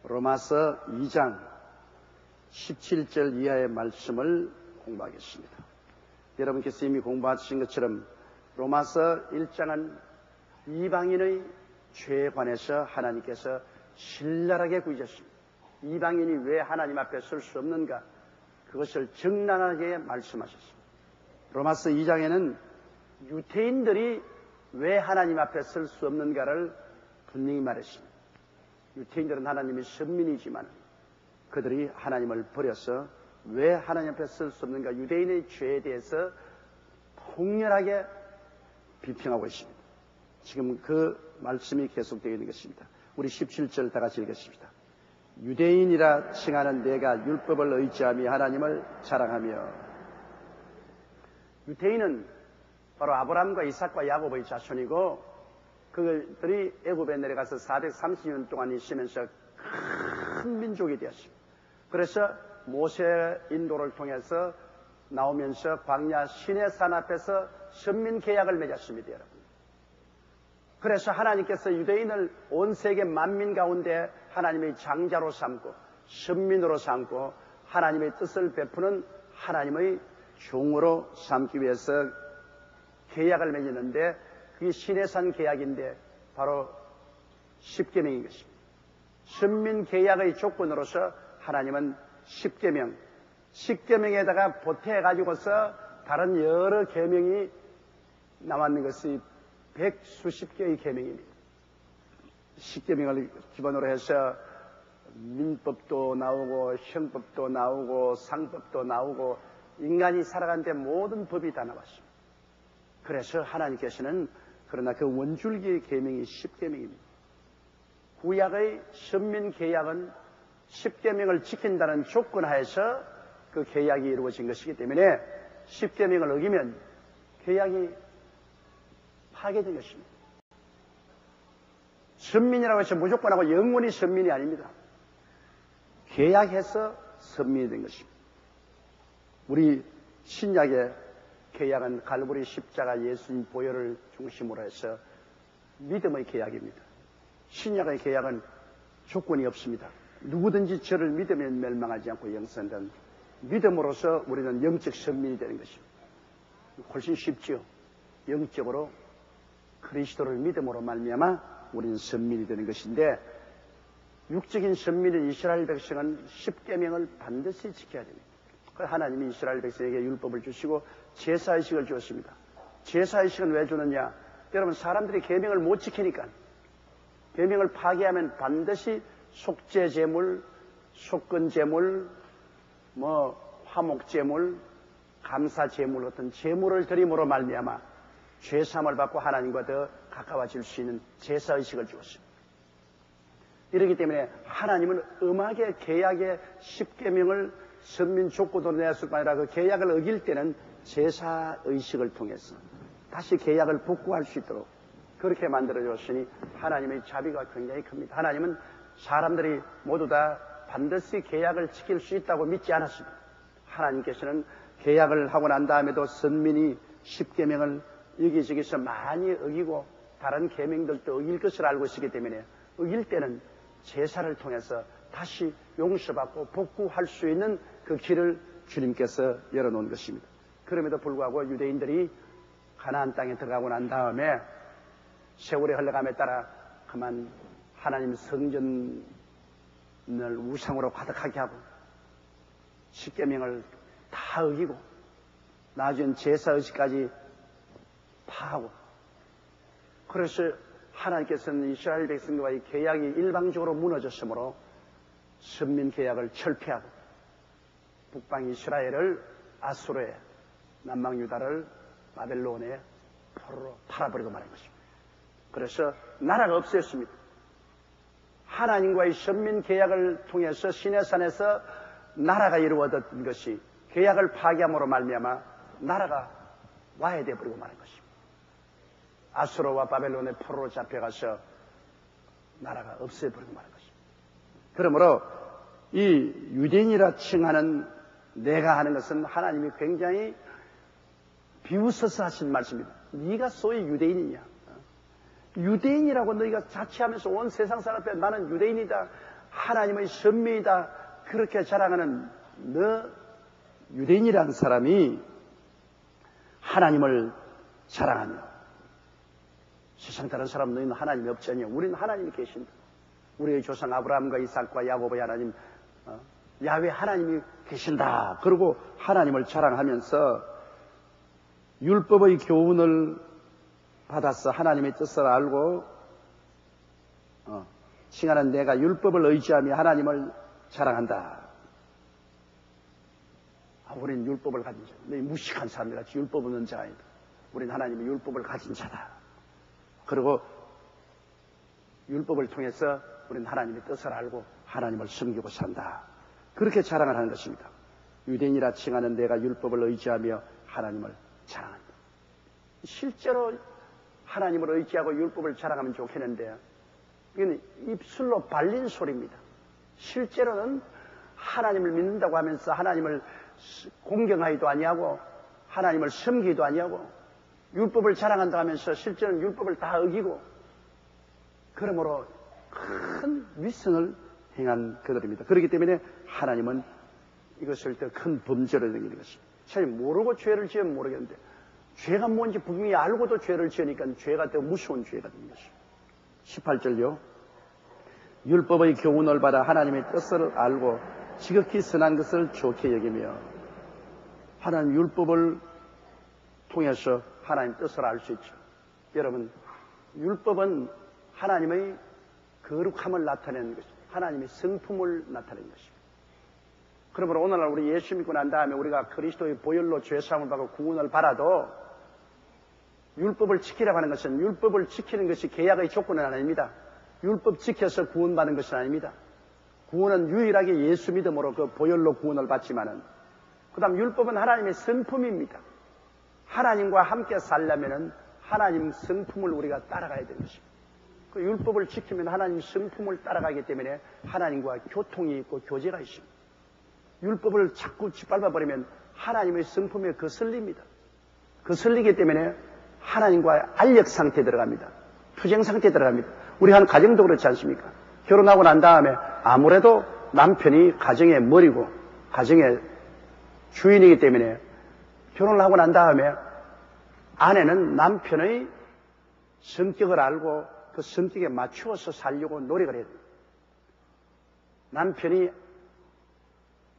로마서 2장 17절 이하의 말씀을 공부하겠습니다. 여러분께서 이미 공부하신 것처럼 로마서 1장은 이방인의 죄에 관해서 하나님께서 신랄하게 구제하십니다. 이방인이 왜 하나님 앞에 설 수 없는가, 그것을 적나라하게 말씀하셨습니다. 로마서 2장에는 유대인들이 왜 하나님 앞에 설 수 없는가를 분명히 말했습니다. 유대인들은 하나님의 선민이지만 그들이 하나님을 버려서 왜 하나님 앞에 설 수 없는가, 유대인의 죄에 대해서 통렬하게 비평하고 있습니다. 지금 그 말씀이 계속되어 있는 것입니다. 우리 17절 다 같이 읽겠습니다. 유대인이라 칭하는 내가 율법을 의지하며 하나님을 자랑하며. 유대인은 바로 아브라함과 이삭과 야곱의 자손이고, 그들이 애굽에 내려가서 430년 동안 있으면서 큰 민족이 되었습니다. 그래서 모세 인도를 통해서 나오면서 광야 시내산 앞에서 선민계약을 맺었습니다, 여러분. 그래서 하나님께서 유대인을 온 세계 만민 가운데 하나님의 장자로 삼고 선민으로 삼고 하나님의 뜻을 베푸는 하나님의 종으로 삼기 위해서 계약을 맺었는데, 그게 시내산 계약인데 바로 십계명인 것입니다. 선민 계약의 조건으로서 하나님은 십계명에다가 보태가지고서 다른 여러 계명이 남았는 것이 백수십 개의 계명입니다. 십계명을 기본으로 해서 민법도 나오고 형법도 나오고 상법도 나오고 인간이 살아가는데 모든 법이 다 나왔습니다. 그래서 하나님께서는 그러나 그 원줄기의 계명이 십계명입니다. 구약의 선민 계약은 십계명을 지킨다는 조건 하에서 그 계약이 이루어진 것이기 때문에 십계명을 어기면 계약이 파괴된 것입니다. 선민이라고 해서 무조건 하고 영원히 선민이 아닙니다. 계약해서 선민이 된 것입니다. 우리 신약의 계약은 갈보리 십자가 예수님 보혈을 중심으로 해서 믿음의 계약입니다. 신약의 계약은 조건이 없습니다. 누구든지 저를 믿으면 멸망하지 않고 영생된 믿음으로써 우리는 영적 선민이 되는 것입니다. 훨씬 쉽죠. 영적으로 그리스도를 믿음으로 말미암아 우리는 선민이 되는 것인데, 육적인 선민인 이스라엘 백성은 십계명을 반드시 지켜야 됩니다. 하나님이 이스라엘 백성에게 율법을 주시고 제사의식을 주었습니다. 제사의식은 왜 주느냐? 여러분, 사람들이 계명을 못 지키니까. 계명을 파괴하면 반드시 속죄제물, 속건제물, 화목제물, 감사제물, 어떤 제물을 드림으로 말미암아 죄사함을 받고 하나님과 더 가까워질 수 있는 제사의식을 주었습니다. 이렇기 때문에 하나님은 엄하게 계약의 십계명을 선민 조건으로 내었을 뿐 아니라 그 계약을 어길 때는 제사의식을 통해서 다시 계약을 복구할 수 있도록 그렇게 만들어줬으니 하나님의 자비가 굉장히 큽니다. 하나님은 사람들이 모두 다 반드시 계약을 지킬 수 있다고 믿지 않았습니다. 하나님께서는 계약을 하고 난 다음에도 선민이 십계명을 여기저기서 많이 어기고 다른 계명들도 어길 것을 알고 있었기 때문에 어길 때는 제사를 통해서 다시 용서받고 복구할 수 있는 그 길을 주님께서 열어놓은 것입니다. 그럼에도 불구하고 유대인들이 가나안 땅에 들어가고 난 다음에 세월이 흘러감에 따라 그만 하나님 성전을 우상으로 가득하게 하고 십계명을 다 어기고 나중엔 제사의식까지 파하고, 그래서 하나님께서는 이스라엘 백성과의 계약이 일방적으로 무너졌으므로 선민 계약을 철폐하고 북방 이스라엘을 아수르에, 남방 유다를 바벨론에 포로로 팔아버리고 말한 것입니다. 그래서 나라가 없었습니다. 하나님과의 선민 계약을 통해서 시내산에서 나라가 이루어졌던 것이 계약을 파괴함으로 말미암아 나라가 와해되어버리고 말한 것입니다. 아수르와 바벨론의 포로로 잡혀가서 나라가 없애버리고 말한 것입니다. 그러므로 이 유대인이라 칭하는 내가 하는 것은 하나님이 굉장히 비웃어서 하신 말씀입니다. 네가 소위 유대인이냐? 유대인이라고 너희가 자취하면서 온 세상 사람 앞에 나는 유대인이다 하나님의 선민이다 그렇게 자랑하는 너 유대인이라는 사람이 하나님을 자랑하며 세상 다른 사람 너희는 하나님이 없잖니 우리는 하나님이 계신다. 우리의 조상 아브라함과 이삭과 야곱의 하나님 야훼 하나님이 계신다. 그리고 하나님을 자랑하면서 율법의 교훈을 받아서 하나님의 뜻을 알고 칭하는 내가 율법을 의지하며 하나님을 자랑한다. 우리는 율법을 가진 자. 너희 무식한 사람들 같이 율법 없는 자가 아니다. 우리는 하나님의 율법을 가진 자다. 그리고 율법을 통해서 우리는 하나님의 뜻을 알고 하나님을 섬기고 산다. 그렇게 자랑을 하는 것입니다. 유대인이라 칭하는 내가 율법을 의지하며 하나님을 자랑한다. 실제로 하나님을 의지하고 율법을 자랑하면 좋겠는데 이건 입술로 발린 소리입니다. 실제로는 하나님을 믿는다고 하면서 하나님을 공경하기도 아니하고 하나님을 섬기기도 아니하고 율법을 자랑한다고 하면서 실제로는 율법을 다 어기고 그러므로 큰 위선을 행한 그들입니다. 그렇기 때문에 하나님은 이것을 더 큰 범죄로 여기는 것입니다. 잘 모르고 죄를 지으면 모르겠는데 죄가 뭔지 분명히 알고도 죄를 지으니까 죄가 더 무서운 죄가 되는 것입니다. 18절요. 율법의 교훈을 받아 하나님의 뜻을 알고 지극히 선한 것을 좋게 여기며 하나님 율법을 통해서 하나님 뜻을 알 수 있죠. 여러분 율법은 하나님의 거룩함을 나타내는 것입니다. 하나님의 성품을 나타내는 것입니다. 그러므로 오늘날 우리 예수 믿고 난 다음에 우리가 그리스도의 보혈로 죄사함을 받고 구원을 받아도 율법을 지키라고 하는 것은 율법을 지키는 것이 계약의 조건은 아닙니다. 율법 지켜서 구원받는 것은 아닙니다. 구원은 유일하게 예수 믿음으로 그 보혈로 구원을 받지만은 그 다음 율법은 하나님의 성품입니다. 하나님과 함께 살려면은 하나님 성품을 우리가 따라가야 되는 것입니다. 그 율법을 지키면 하나님 성품을 따라가기 때문에 하나님과 교통이 있고 교제가 있습니다. 율법을 자꾸 짓밟아버리면 하나님의 성품에 거슬립니다. 거슬리기 때문에 하나님과의 알력 상태에 들어갑니다. 투쟁 상태에 들어갑니다. 우리 한 가정도 그렇지 않습니까? 결혼하고 난 다음에 아무래도 남편이 가정의 머리고 가정의 주인이기 때문에 결혼을 하고 난 다음에 아내는 남편의 성격을 알고 그 성격에 맞추어서 살려고 노력을 해야 돼요. 남편이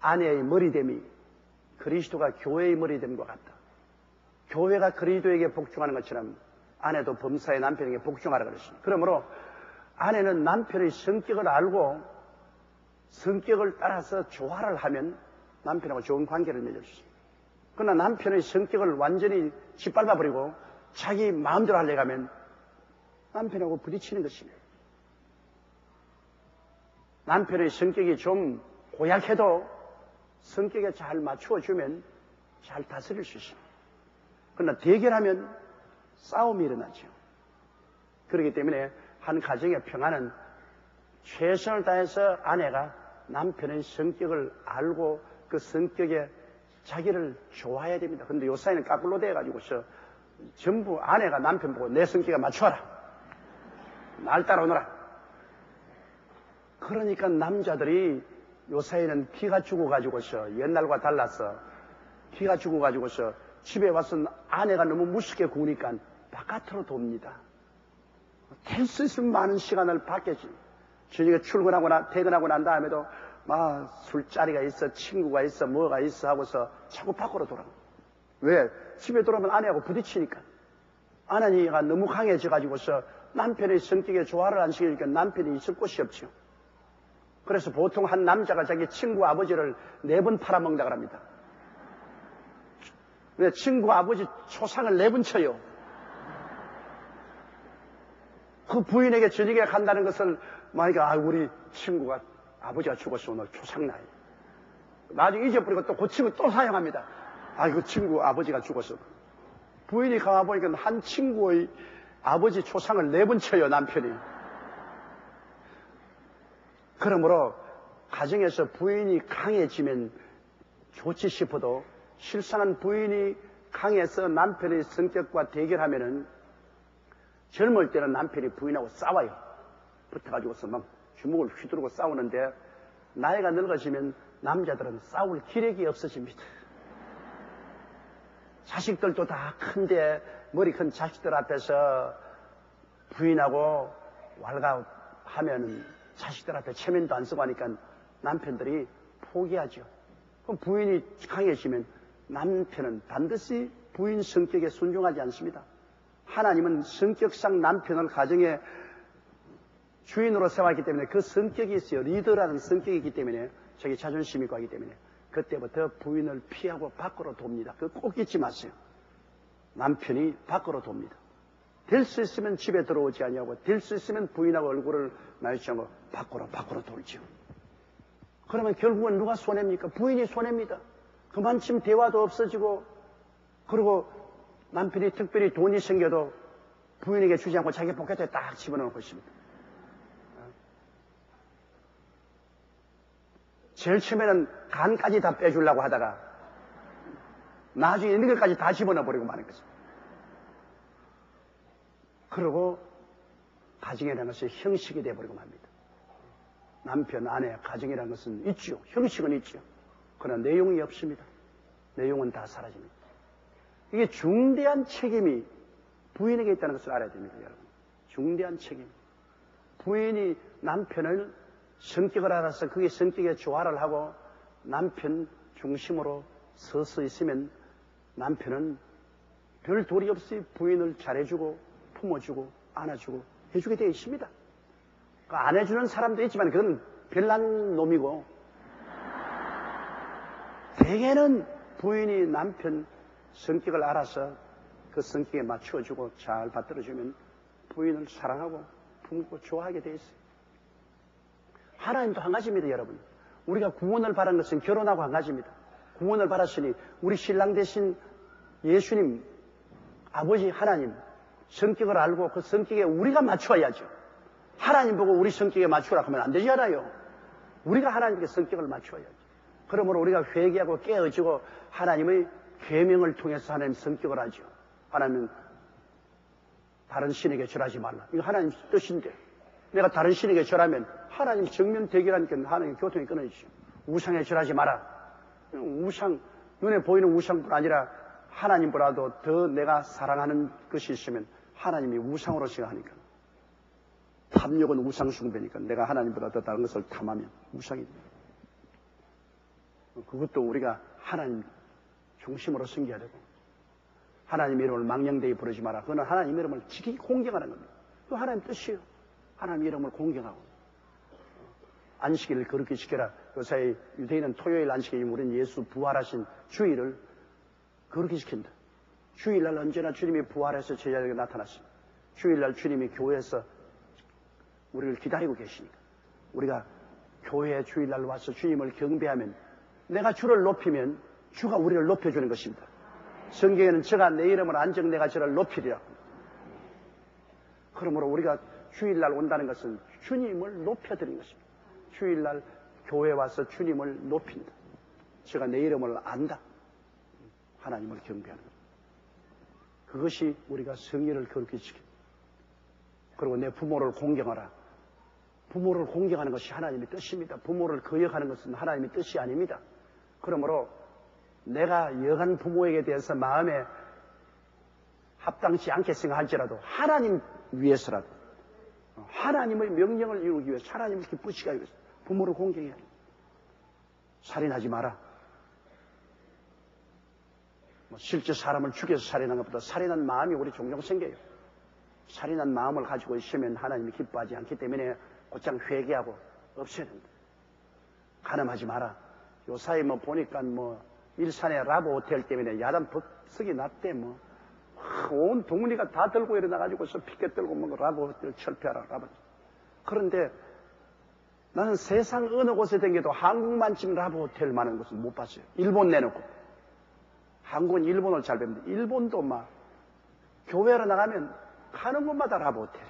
아내의 머리됨이 그리스도가 교회의 머리됨과 같다. 교회가 그리스도에게 복종하는 것처럼 아내도 범사의 남편에게 복종하라 그랬습니다. 그러므로 아내는 남편의 성격을 알고 성격을 따라서 조화를 하면 남편하고 좋은 관계를 맺을 수 있습니다. 그러나 남편의 성격을 완전히 짓밟아버리고 자기 마음대로 하려고 하면 남편하고 부딪히는 것입니다. 남편의 성격이 좀 고약해도 성격에 잘 맞추어주면 잘 다스릴 수 있습니다. 그러나 대결하면 싸움이 일어나죠. 그렇기 때문에 한 가정의 평화는 최선을 다해서 아내가 남편의 성격을 알고 그 성격에 자기를 좋아해야 됩니다. 그런데 요사이는 까꿀로 돼가지고서 전부 아내가 남편 보고 내 성격에 맞춰라. 날 따라오너라. 그러니까 남자들이 요사이는 기가 죽어가지고서 옛날과 달라서 기가 죽어가지고서 집에 와서 아내가 너무 무섭게 구우니까 바깥으로 돕니다. 될 수 있으면 많은 시간을 밖에 저녁에 출근하거나 퇴근하고 난 다음에도 막 술자리가 있어 친구가 있어 뭐가 있어 하고서 자꾸 밖으로 돌아가. 왜? 집에 돌아오면 아내하고 부딪히니까. 아내가 너무 강해져 가지고서 남편의 성격에 조화를 안 시키니까 남편이 있을 곳이 없죠. 그래서 보통 한 남자가 자기 친구 아버지를 4번 팔아먹는다고 합니다. 왜? 친구 아버지 초상을 4번 쳐요. 그 부인에게 저녁에 간다는 것은 만약에 우리 친구가 아버지가 죽었어 오늘 초상날. 나중에 잊어버리고 또 그 친구 또 사용합니다. 그 친구 아버지가 죽었어. 부인이 가보니까 한 친구의 아버지 초상을 4번 쳐요 남편이. 그러므로 가정에서 부인이 강해지면 좋지 싶어도 실상은 부인이 강해서 남편의 성격과 대결하면은 젊을 때는 남편이 부인하고 싸워요. 붙어가지고서 막 주먹을 휘두르고 싸우는데 나이가 늙어지면 남자들은 싸울 기력이 없어집니다. 자식들도 다 큰데 머리 큰 자식들 앞에서 부인하고 왈가하면은 자식들한테 체면도 안 쓰고 하니까 남편들이 포기하죠. 그럼 부인이 강해지면 남편은 반드시 부인 성격에 순종하지 않습니다. 하나님은 성격상 남편을 가정의 주인으로 세웠기 때문에 그 성격이 있어요. 리더라는 성격이 있기 때문에 저기 자존심이 있고 하기 때문에 그때부터 부인을 피하고 밖으로 돕니다. 그거 꼭 잊지 마세요. 남편이 밖으로 돕니다. 될 수 있으면 집에 들어오지 아니하고 될 수 있으면 부인하고 얼굴을 마주치지 않고 밖으로 돌죠. 그러면 결국은 누가 손해입니까? 부인이 손해입니다. 그만큼 대화도 없어지고 그리고 남편이 특별히 돈이 생겨도 부인에게 주지 않고 자기 포켓에 딱 집어넣고 있습니다. 제일 처음에는 간까지 다 빼주려고 하다가 나중에 있는 것까지 다 집어넣어버리고 마는 거죠. 그리고 가정이라는 것이 형식이 되어버리고 맙니다. 남편, 아내, 가정이라는 것은 있죠. 형식은 있죠. 그러나 내용이 없습니다. 내용은 다 사라집니다. 이게 중대한 책임이 부인에게 있다는 것을 알아야 됩니다, 여러분. 중대한 책임. 부인이 남편을 성격을 알아서 그게 성격에 조화를 하고 남편 중심으로 서서 있으면 남편은 별 도리 없이 부인을 잘해주고 품어주고 안아주고 해주게 되어 있습니다. 안 해주는 사람도 있지만 그건 별난 놈이고 대개는 부인이 남편 성격을 알아서 그 성격에 맞추어주고 잘 받들어주면 부인을 사랑하고 품고 좋아하게 되어 있어요. 하나님도 한 가지입니다, 여러분. 우리가 구원을 받은 것은 결혼하고 한 가지입니다. 구원을 받았으니 우리 신랑 대신 예수님, 아버지 하나님 성격을 알고 그 성격에 우리가 맞춰야죠. 하나님 보고 우리 성격에 맞추라고 하면 안 되잖아요. 우리가 하나님께 성격을 맞춰야죠. 그러므로 우리가 회개하고 깨어지고 하나님의 계명을 통해서 하나님 성격을 하죠. 하나님은 다른 신에게 절하지 말라. 이거 하나님 뜻인데 내가 다른 신에게 절하면 하나님 정면 대결하니까 하나님 교통이 끊어지죠. 우상에 절하지 마라. 우상, 눈에 보이는 우상뿐 아니라 하나님보다도 더 내가 사랑하는 것이 있으면 하나님이 우상으로 생각하니까. 탐욕은 우상 숭배니까 내가 하나님보다 더 다른 것을 탐하면 우상이 됩니다. 그것도 우리가 하나님 중심으로 섬겨야 되고 하나님 이름을 망령되이 부르지 마라. 그거는 하나님 이름을 지키기 공경하는 겁니다. 그거 하나님 뜻이에요. 하나님 이름을 공경하고 안식일을 그렇게 지켜라. 요새 유대인은 토요일 안식일이면 우리는 예수 부활하신 주일을 그렇게 지킨다. 주일날 언제나 주님이 부활해서 제자에게 나타났습니다. 주일날 주님이 교회에서 우리를 기다리고 계시니까 우리가 교회에 주일날 와서 주님을 경배하면 내가 주를 높이면 주가 우리를 높여주는 것입니다. 성경에는 저가 내 이름을 안정 내가 저를 높이리라. 그러므로 우리가 주일날 온다는 것은 주님을 높여드리는 것입니다. 주일날 교회에 와서 주님을 높인다. 제가 내 이름을 안다. 하나님을 경배하는 것. 그것이 우리가 성의를 거룩히 지킨다. 그리고 내 부모를 공경하라. 부모를 공경하는 것이 하나님의 뜻입니다. 부모를 거역하는 것은 하나님의 뜻이 아닙니다. 그러므로 내가 여간 부모에게 대해서 마음에 합당치 않게 생각할지라도 하나님 위해서라도 하나님의 명령을 이루기 위해서 하나님을 기쁘시게 하기 위해서 부모를 공경해야 돼. 살인하지 마라. 실제 사람을 죽여서 살인한 것보다 살인한 마음이 우리 종종 생겨요. 살인한 마음을 가지고 있으면 하나님이 기뻐하지 않기 때문에 곧장 회개하고 없애야 된다. 간음하지 마라. 요사이 보니까 일산의 라보 호텔 때문에 야단 법석이 났대 온 동문이가 다 들고 일어나가지고서 피켓 들고 라보 호텔 철폐하라 라보. 그런데 나는 세상 어느 곳에 댕겨도 한국만큼 라보 호텔 많은 곳은 못 봤어요. 일본 내놓고. 한국은 일본을 잘 뵙는데 일본도 교회로 나가면 가는 곳마다 라보 호텔.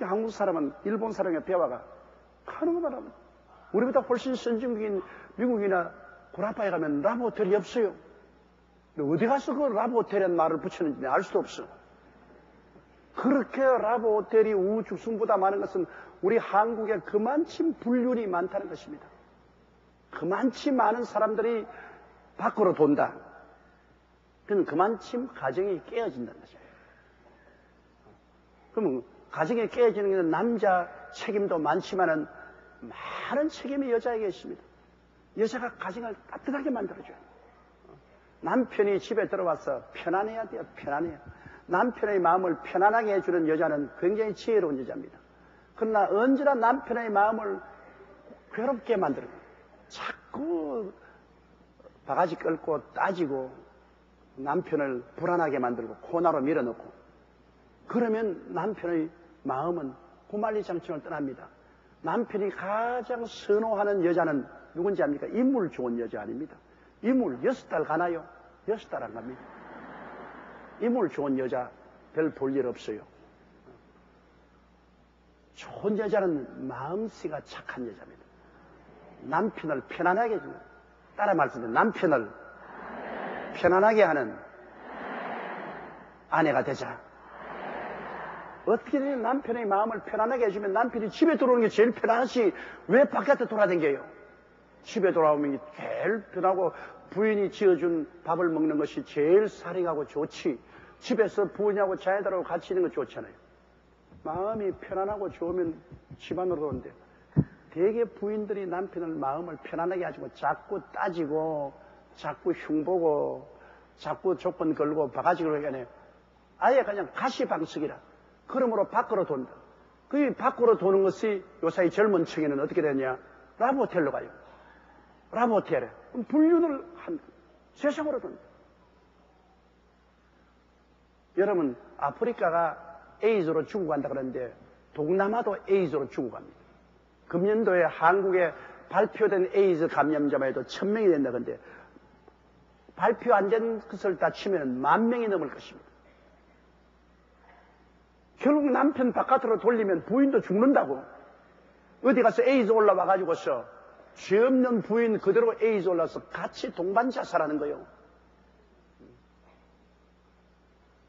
한국 사람은 일본 사람에 배워가 가는 곳마다 우리보다 훨씬 선진국인 미국이나 구라파에 가면 라보 호텔이 없어요. 어디 가서 그 라보 호텔이라는 말을 붙이는지 알 수도 없어. 그렇게 라보 호텔이 우후죽순보다 많은 것은 우리 한국에 그만치 불륜이 많다는 것입니다. 그만치 많은 사람들이 밖으로 돈다. 그건 그만큼 가정이 깨어진다는 것입니다. 그러면 가정이 깨어지는 게 남자 책임도 많지만은 많은 책임이 여자에게 있습니다. 여자가 가정을 따뜻하게 만들어줘요. 남편이 집에 들어와서 편안해야 돼요. 편안해요. 남편의 마음을 편안하게 해주는 여자는 굉장히 지혜로운 여자입니다. 그러나 언제나 남편의 마음을 괴롭게 만들어요. 자꾸 바가지 끌고 따지고 남편을 불안하게 만들고 코너로 밀어넣고 그러면 남편의 마음은 구만리장층을 떠납니다. 남편이 가장 선호하는 여자는 누군지 압니까? 인물 좋은 여자 아닙니다. 인물 6달 가나요? 6달 안 갑니다. 인물 좋은 여자 별 볼 일 없어요. 좋은 여자는 마음씨가 착한 여자입니다. 남편을 편안하게 해주는, 따라 말씀드리면 남편을 편안하게 하는 아내가 되자. 어떻게든 남편의 마음을 편안하게 해주면 남편이 집에 들어오는 게 제일 편하지 왜 바깥에 돌아다녀요? 집에 돌아오면 제일 편하고 부인이 지어준 밥을 먹는 것이 제일 사랑하고 좋지. 집에서 부인하고 자녀들하고 같이 있는 거 좋잖아요. 마음이 편안하고 좋으면 집안으로 오는데 대개 부인들이 남편을 마음을 편안하게 해주고 자꾸 따지고 자꾸 흉보고 자꾸 조건 걸고 바가지 걸고 하네. 아예 그냥 가시방석이라. 그러므로 밖으로 돈다. 그 밖으로 도는 것이 요사이 젊은 층에는 어떻게 되냐? 라브호텔로 가요. 라브호텔에. 그럼 불륜을 한 세상으로 돈다. 여러분 아프리카가 에이즈로 죽어간다 그러는데 동남아도 에이즈로 죽어갑니다. 금년도에 한국에 발표된 에이즈 감염자만 해도 1000명이 된다 그런데 발표 안 된 것을 다 치면 10,000명이 넘을 것입니다. 결국 남편 바깥으로 돌리면 부인도 죽는다고. 어디 가서 에이즈 올라와가지고서 죄 없는 부인 그대로 에이즈 올라서 같이 동반 자살하는 거예요.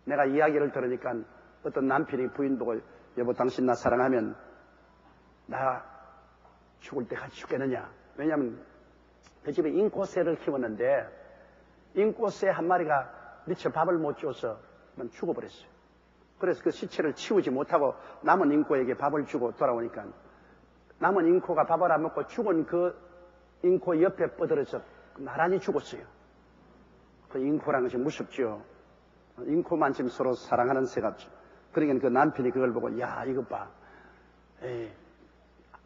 내가 이야기를 들으니까 어떤 남편이 부인 보고 여보 당신 나 사랑하면 나 죽을 때 같이 죽겠느냐. 왜냐하면 그 집에 인코새를 키웠는데 인코새 한 마리가 미처 밥을 못 줘서 죽어버렸어요. 그래서 그 시체를 치우지 못하고 남은 인코에게 밥을 주고 돌아오니까 남은 인코가 밥을 안 먹고 죽은 그 인코 옆에 뻗어서 나란히 죽었어요. 그 인코라는 것이 무섭죠. 인코만큼 서로 사랑하는 새가 없죠. 그러니까 그 남편이 그걸 보고 야 이거 봐.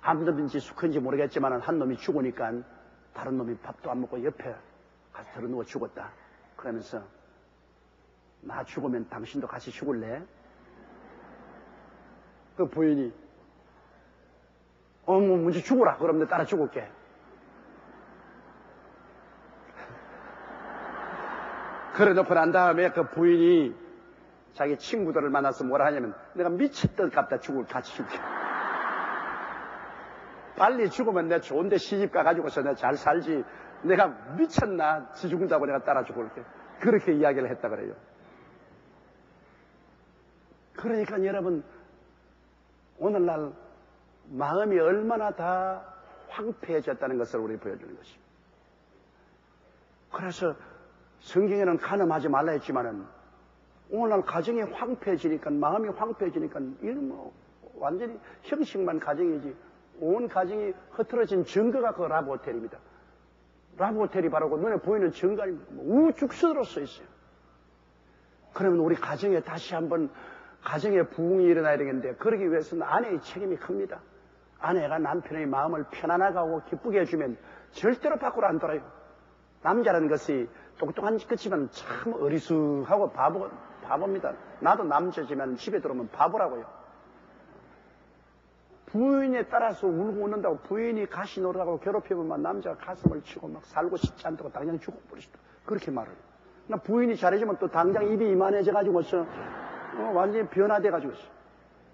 아무든지 수컷인지 모르겠지만 한 놈이 죽으니까 다른 놈이 밥도 안 먹고 옆에 가서 들어누워 죽었다. 그러면서 나 죽으면 당신도 같이 죽을래? 그 부인이 뭐 먼저 죽어라. 그럼 내가 따라 죽을게. 그래 놓고 난 다음에 그 부인이 자기 친구들을 만나서 뭐라 하냐면 내가 미쳤던 값다 같이 죽게. 빨리 죽으면 내가 좋은데 시집 가가지고서 내가 잘 살지. 내가 미쳤나? 지 죽는다고 내가 따라 죽을게. 그렇게 이야기를 했다 그래요. 그러니까 여러분 오늘날 마음이 얼마나 다 황폐해졌다는 것을 우리 보여주는 것입니다. 그래서 성경에는 간음하지 말라 했지만은 오늘날 가정이 황폐해지니까 마음이 황폐해지니까 이건 뭐 완전히 형식만 가정이지 온 가정이 흐트러진 증거가 그 라브호텔입니다. 라브호텔이 바로 그 눈에 보이는 증거 아닙니까? 우죽순으로 써 있어요. 그러면 우리 가정에 다시 한번 가정에 부흥이 일어나야 되겠는데 그러기 위해서는 아내의 책임이 큽니다. 아내가 남편의 마음을 편안하게 하고 기쁘게 해주면 절대로 밖으로 안 돌아요. 남자라는 것이 똑똑한 것이지만 참 어리숙하고 바보입니다. 나도 남자지만 집에 들어오면 바보라고요. 부인에 따라서 울고 웃는다고 부인이 가시 노라고 괴롭히면 남자가 가슴을 치고 막 살고 싶지 않다고 당장 죽어버리시다. 그렇게 말해요. 나 부인이 잘해주면 또 당장 입이 이만해져가지고서 완전히 변화돼가지고 있어.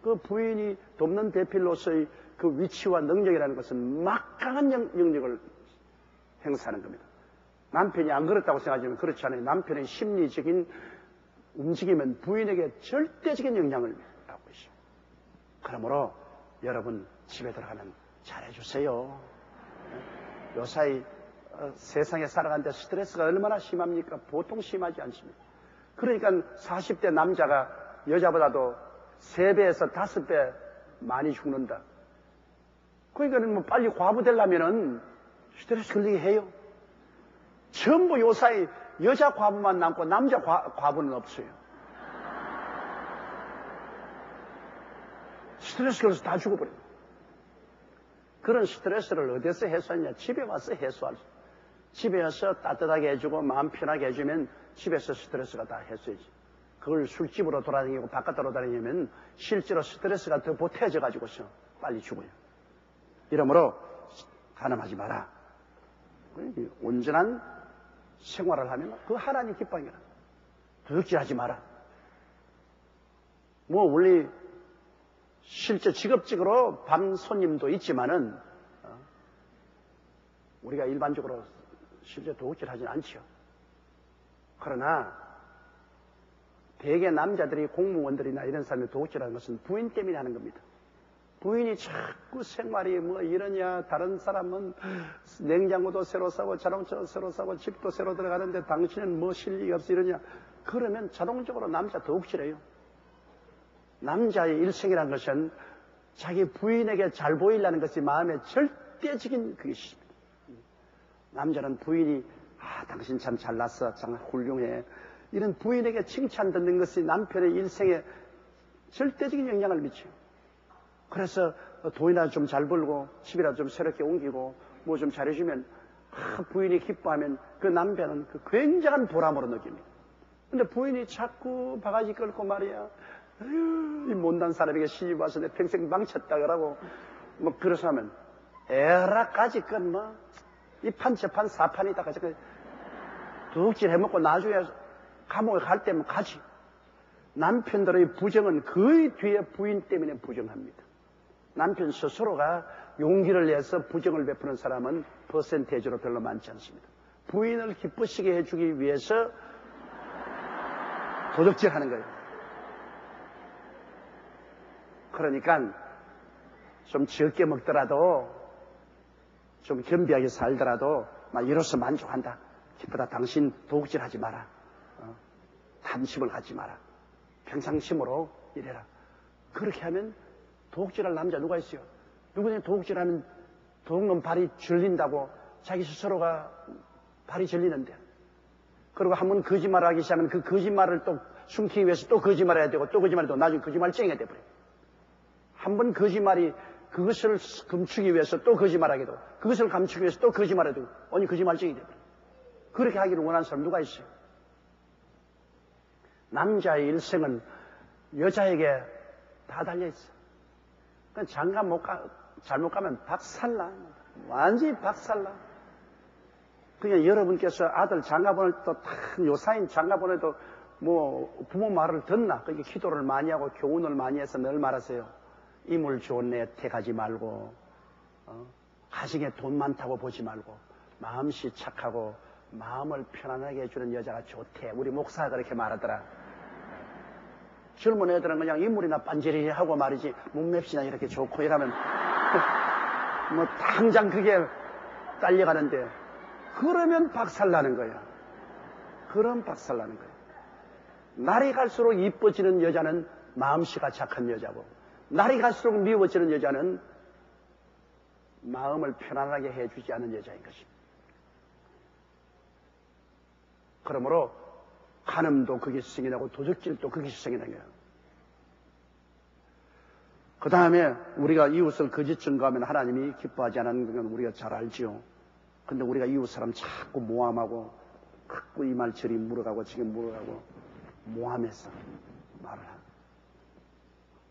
그 부인이 돕는 대필로서의 그 위치와 능력이라는 것은 막강한 영역을 행사하는 겁니다. 남편이 안 그렇다고 생각하지만 그렇지 않아요. 남편의 심리적인 움직임은 부인에게 절대적인 영향을 하고 있어요. 그러므로 여러분 집에 들어가면 잘해주세요. 요사이 세상에 살아가는데 스트레스가 얼마나 심합니까? 보통 심하지 않습니다. 그러니까 40대 남자가 여자보다도 3배에서 5배 많이 죽는다. 그러니까 뭐 빨리 과부 되려면은 스트레스 걸리게 해요. 전부 요사이 여자 과부만 남고 남자 과부는 없어요. 스트레스 걸려서 다 죽어버려요. 그런 스트레스를 어디서 해소하냐? 집에 와서 해소할 수. 집에 와서 따뜻하게 해주고 마음 편하게 해주면 집에서 스트레스가 다 해소되지. 그걸 술집으로 돌아다니고 바깥으로 돌아다니면 실제로 스트레스가 더 보태져 가지고서 빨리 죽어요. 이러므로 가늠하지 마라. 온전한 생활을 하면 그 하나님 기뻐하니라. 도둑질하지 마라. 뭐 원래 실제 직업적으로 밤 손님도 있지만은 우리가 일반적으로 실제 도둑질하지는 않죠. 그러나 대개 남자들이 공무원들이나 이런 사람이 도둑질하는 것은 부인 때문에 하는 겁니다. 부인이 자꾸 생활이 뭐 이러냐, 다른 사람은 냉장고도 새로 사고 자동차도 새로 사고 집도 새로 들어가는데 당신은 뭐 실력이 없어 이러냐. 그러면 자동적으로 남자 도둑질해요. 남자의 일생이라는 것은 자기 부인에게 잘 보이려는 것이 마음의 절대적인 것입니다. 남자는 부인이 당신 참 잘났어, 참 훌륭해, 이런 부인에게 칭찬 듣는 것이 남편의 일생에 절대적인 영향을 미쳐요. 그래서 돈이나 좀 잘 벌고 집이라도 좀 새롭게 옮기고 뭐 좀 잘해주면 부인이 기뻐하면 그 남편은 그 굉장한 보람으로 느낍니다. 근데 부인이 자꾸 바가지 끌고 말이야, 이 못난 사람에게 시집 와서 내 평생 망쳤다 그러고 뭐 그래서 하면 에라까지 건 뭐 이 판 저 판 사판이다 가지고 도둑질 해먹고 나중에 감옥에 갈 때면 가지. 남편들의 부정은 거의 뒤에 부인 때문에 부정합니다. 남편 스스로가 용기를 내서 부정을 베푸는 사람은 퍼센테이지로 별로 많지 않습니다. 부인을 기쁘시게 해주기 위해서 도둑질하는 거예요. 그러니까 좀 적게 먹더라도 좀 겸비하게 살더라도 막 이로써 만족한다. 기쁘다. 당신 도둑질하지 마라. 탐심을 갖지 마라. 평상심으로 이래라. 그렇게 하면 도둑질할 남자 누가 있어요? 누구냐 도둑질하면 도둑놈 발이 절린다고 자기 스스로가 발이 절리는데, 그리고 한번 거짓말을 하기 시작하면 그 거짓말을 또 숨기기 위해서 또 거짓말해야 되고 또 거짓말해도 나중에 거짓말쟁이가 돼버려요. 한번 거짓말이 그것을 감추기 위해서 또 거짓말하게 되고 그것을 감추기 위해서 또 거짓말해야 되고 언니 거짓말쟁이 돼버려요. 그렇게 하기를 원하는 사람 누가 있어요? 남자의 일생은 여자에게 다 달려있어. 그러니까 장가 잘못 가면 박살나. 완전히 박살나. 그러니까 여러분께서 아들 장가 보낼 때 요사인 장가 보내도 뭐 부모 말을 듣나? 그러니까 기도를 많이 하고 교훈을 많이 해서 늘 말하세요. 인물 좋은 애 택하지 말고, 가정에 돈 많다고 보지 말고, 마음씨 착하고 마음을 편안하게 해주는 여자가 좋대. 우리 목사가 그렇게 말하더라. 젊은 애들은 그냥 인물이나 빤지리 하고 말이지 몸맵시나 이렇게 좋고 이러면 뭐 당장 그게 딸려가는데, 그러면 박살나는 거야. 그럼 박살나는 거야. 날이 갈수록 이뻐지는 여자는 마음씨가 착한 여자고, 날이 갈수록 미워지는 여자는 마음을 편안하게 해주지 않은 여자인 것입니다. 그러므로 간음도 거기서 승인하고 도둑질도 거기서 승인하는 거예요. 그 다음에 우리가 이웃을 거짓 증거하면 하나님이 기뻐하지 않는 건 우리가 잘 알지요. 근데 우리가 이웃 사람 자꾸 모함하고 자꾸 이 말 저리 물어가고 지금 물어가고 모함해서 말을 하는,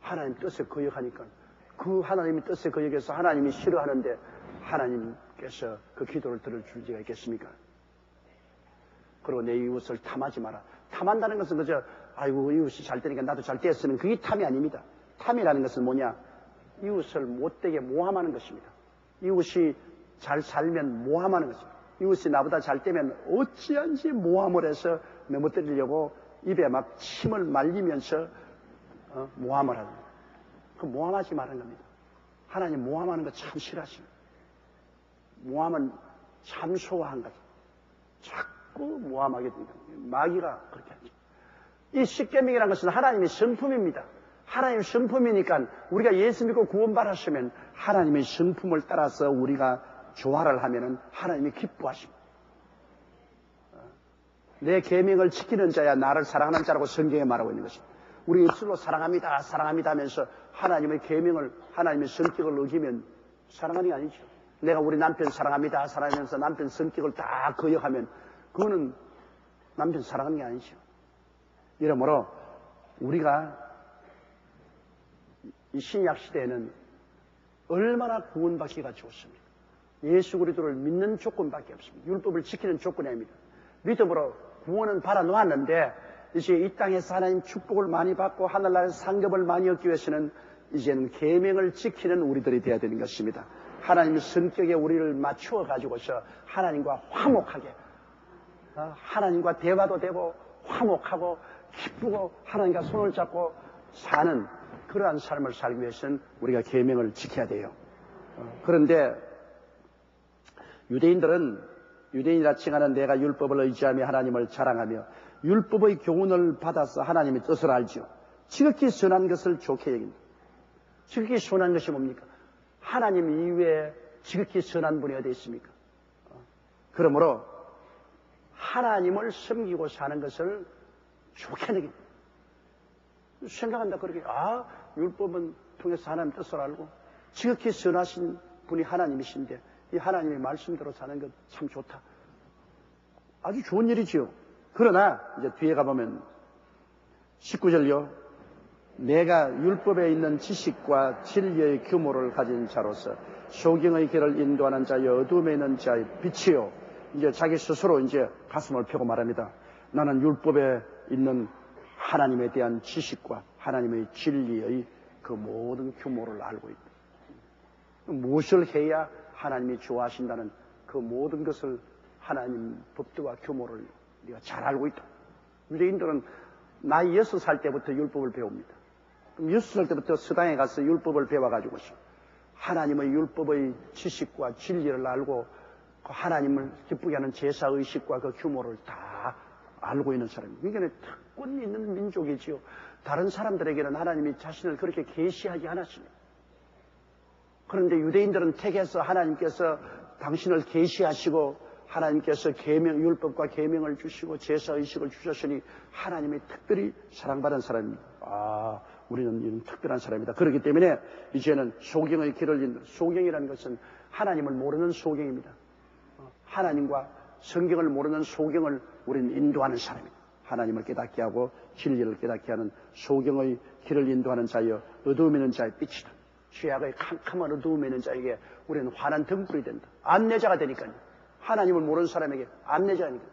하나님 뜻에 거역하니까 그 하나님의 뜻에 거역해서 하나님이 싫어하는데 하나님께서 그 기도를 들어줄 리가 있겠습니까? 그리고 내 이웃을 탐하지 마라. 탐한다는 것은 그저 아이고 이웃이 잘 되니까 나도 잘 되었으면 그게 탐이 아닙니다. 탐이라는 것은 뭐냐? 이웃을 못되게 모함하는 것입니다. 이웃이 잘 살면 모함하는 것입니다. 이웃이 나보다 잘 되면 어찌한지 모함을 해서 넘어뜨리려고 입에 막 침을 말리면서 모함을 하는 거예요. 그 모함하지 말라는 겁니다. 하나님 모함하는 거 참 싫어하십니다. 모함은 참 소화한 거죠. 자꾸 모함하게 됩니다. 마귀가 그렇게 하죠. 이 십계명이라는 것은 하나님의 성품입니다. 하나님의 성품이니까 우리가 예수 믿고 구원받았으면 하나님의 성품을 따라서 우리가 조화를 하면은 하나님이 기뻐하십니다. 내 계명을 지키는 자야 나를 사랑하는 자라고 성경에 말하고 있는 것입니다. 우리 입술로 사랑합니다, 사랑합니다 하면서 하나님의 계명을, 하나님의 성격을 어기면 사랑하는 게 아니죠. 내가 우리 남편 사랑합니다, 사랑하면서 남편 성격을 다 거역하면 그거는 남편 사랑하는 게 아니죠. 이러므로 우리가 이 신약 시대에는 얼마나 구원받기가 좋습니까? 예수 그리스도를 믿는 조건밖에 없습니다. 율법을 지키는 조건이 아닙니다. 믿음으로 구원은 받아놓았는데 이제 이 땅에서 하나님 축복을 많이 받고 하늘나라에서 상급을 많이 얻기 위해서는 이제는 계명을 지키는 우리들이 되어야 되는 것입니다. 하나님의 성격에 우리를 맞추어 가지고서 하나님과 화목하게, 하나님과 대화도 되고 화목하고 기쁘고 하나님과 손을 잡고 사는 그러한 삶을 살기 위해서는 우리가 계명을 지켜야 돼요. 그런데 유대인이라 칭하는 내가 율법을 의지하며 하나님을 자랑하며 율법의 교훈을 받아서 하나님의 뜻을 알죠. 지극히 선한 것을 좋게 여긴다. 지극히 선한 것이 뭡니까? 하나님 이외에 지극히 선한 분이 어디 있습니까? 그러므로 하나님을 섬기고 사는 것을 좋게 여긴다. 생각한다 그렇게 율법은 통해서 하나님 뜻을 알고 지극히 선하신 분이 하나님이신데 이 하나님의 말씀대로 사는 것 참 좋다. 아주 좋은 일이지요. 그러나 이제 뒤에 가보면 19절요. 내가 율법에 있는 지식과 진리의 규모를 가진 자로서 소경의 길을 인도하는 자여 어둠에 있는 자의 빛이요. 이제 자기 스스로 이제 가슴을 펴고 말합니다. 나는 율법에 있는 하나님에 대한 지식과 하나님의 진리의 그 모든 규모를 알고 있다. 무엇을 해야 하나님이 좋아하신다는 그 모든 것을 하나님 법도와 규모를 우리가 잘 알고 있다. 유대인들은 나이 6살 때부터 율법을 배웁니다. 그럼 6살 때부터 서당에 가서 율법을 배워가지고서 하나님의 율법의 지식과 진리를 알고 그 하나님을 기쁘게 하는 제사의식과 그 규모를 다 알고 있는 사람입니다. 그러니까 특권이 있는 민족이지요. 다른 사람들에게는 하나님이 자신을 그렇게 계시하지 않았습니다. 그런데 유대인들은 택해서 하나님께서 당신을 계시하시고 하나님께서 율법과 계명을 주시고 제사의식을 주셨으니 하나님이 특별히 사랑받은 사람입니다. 우리는 이런 특별한 사람이다. 그렇기 때문에 이제는 소경의 길을 잇는, 소경이라는 것은 하나님을 모르는 소경입니다. 하나님과 성경을 모르는 소경을 우리는 인도하는 사람입니다. 하나님을 깨닫게 하고 진리를 깨닫게 하는 소경의 길을 인도하는 자여 어두움에 있는 자의 빛이다. 죄악의 캄캄한 어두움에 있는 자에게 우리는 환한 등불이 된다. 안내자가 되니까요. 하나님을 모르는 사람에게 안내자니까.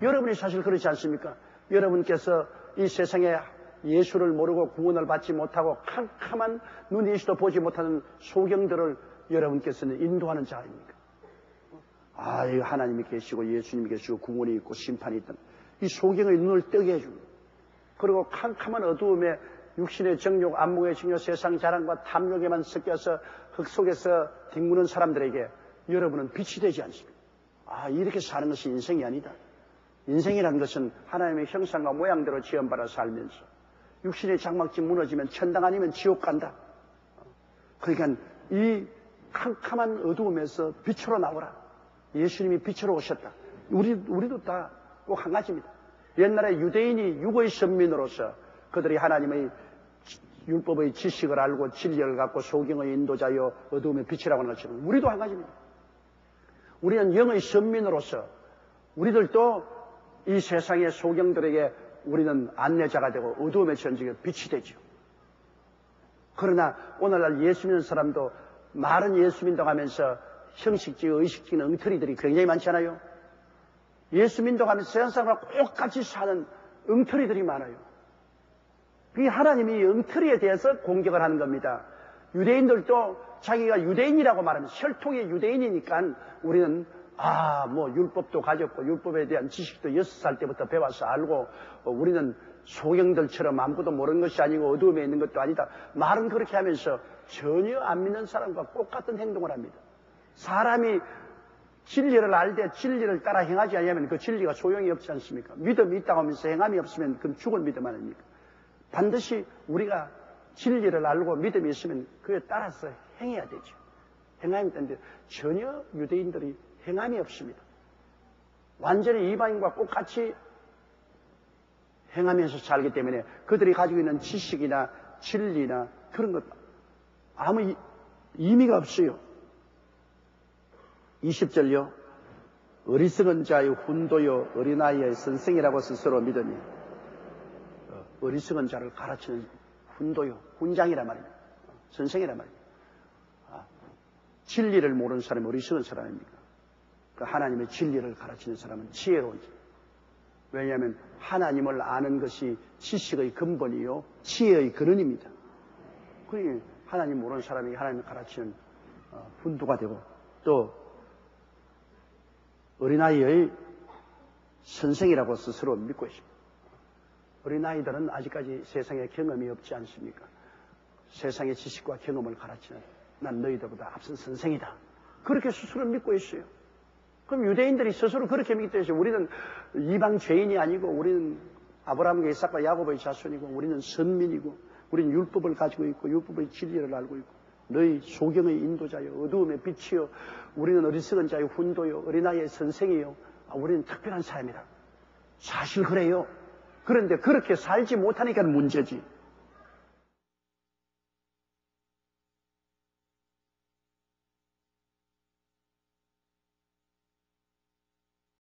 여러분이 사실 그렇지 않습니까? 여러분께서 이 세상에 예수를 모르고 구원을 받지 못하고 캄캄한 눈 예수도 보지 못하는 소경들을 여러분께서는 인도하는 자 아닙니까? 이거 하나님이 계시고 예수님이 계시고 구원이 있고 심판이 있다. 이 소경의 눈을 뜨게 해줍니다. 그리고 캄캄한 어두움에 육신의 정욕, 안목의 정욕, 세상 자랑과 탐욕에만 섞여서 흙 속에서 뒹구는 사람들에게 여러분은 빛이 되지 않습니다. 이렇게 사는 것이 인생이 아니다. 인생이라는 것은 하나님의 형상과 모양대로 지원받아 살면서 육신의 장막지 무너지면 천당 아니면 지옥 간다. 그러니까 이 캄캄한 어두움에서 빛으로 나오라. 예수님이 빛으로 오셨다. 우리도 다 꼭 한 가지입니다. 옛날에 유대인이 육의 선민으로서 그들이 하나님의 율법의 지식을 알고 진리를 갖고 소경의 인도자여 어두움의 빛이라고 하는 것처럼 우리도 한 가지입니다. 우리는 영의 선민으로서 우리들도 이 세상의 소경들에게 우리는 안내자가 되고 어두움의 전쟁에 빛이 되죠. 그러나 오늘날 예수 믿는 사람도 말은 예수 믿는다고 하면서 형식적, 의식적인 엉터리들이 굉장히 많잖아요. 예수 믿는다고 하면서 세상 사람과 똑같이 사는 엉터리들이 많아요. 이 하나님이 엉터리에 대해서 공격을 하는 겁니다. 유대인들도 자기가 유대인이라고 말하면 혈통의 유대인이니까 우리는 율법도 가졌고 율법에 대한 지식도 6살 때부터 배워서 알고 우리는 소경들처럼 아무것도 모르는 것이 아니고 어두움에 있는 것도 아니다. 말은 그렇게 하면서 전혀 안 믿는 사람과 똑같은 행동을 합니다. 사람이 진리를 알되 진리를 따라 행하지 않으면 그 진리가 소용이 없지 않습니까? 믿음이 있다고 하면서 행함이 없으면 그건 죽은 믿음 아닙니까? 반드시 우리가 진리를 알고 믿음이 있으면 그에 따라서 행해야 되죠. 행함이 되는데 전혀 유대인들이 행함이 없습니다. 완전히 이방인과 똑같이 행하면서 살기 때문에 그들이 가지고 있는 지식이나 진리나 그런 것 아무 의미가 없어요. 20절요. 어리석은 자의 훈도요 어린아이의 선생이라고 스스로 믿으니 어리석은 자를 가르치는 훈도요 훈장이란 말입니다. 선생이란 말입니다. 진리를 모르는 사람이 어리석은 사람입니까? 그 하나님의 진리를 가르치는 사람은 지혜로운 자. 왜냐하면 하나님을 아는 것이 지식의 근본이요 지혜의 근원입니다. 그러니 하나님 모르는 사람이 하나님을 가르치는 훈도가 되고 또 어린아이의 선생이라고 스스로 믿고 있습니다. 어린아이들은 아직까지 세상에 경험이 없지 않습니까? 세상의 지식과 경험을 가르치는 난 너희들보다 앞선 선생이다. 그렇게 스스로 믿고 있어요. 그럼 유대인들이 스스로 그렇게 믿기 때문에 우리는 이방 죄인이 아니고 우리는 아브라함과 이삭과 야곱의 자손이고 우리는 선민이고 우리는 율법을 가지고 있고 율법의 진리를 알고 있고 너희 소경의 인도자여 어두움의 빛이여 우리는 어리석은 자의 훈도여 어린아이의 선생이여 우리는 특별한 사람이다. 사실 그래요. 그런데 그렇게 살지 못하니까 문제지.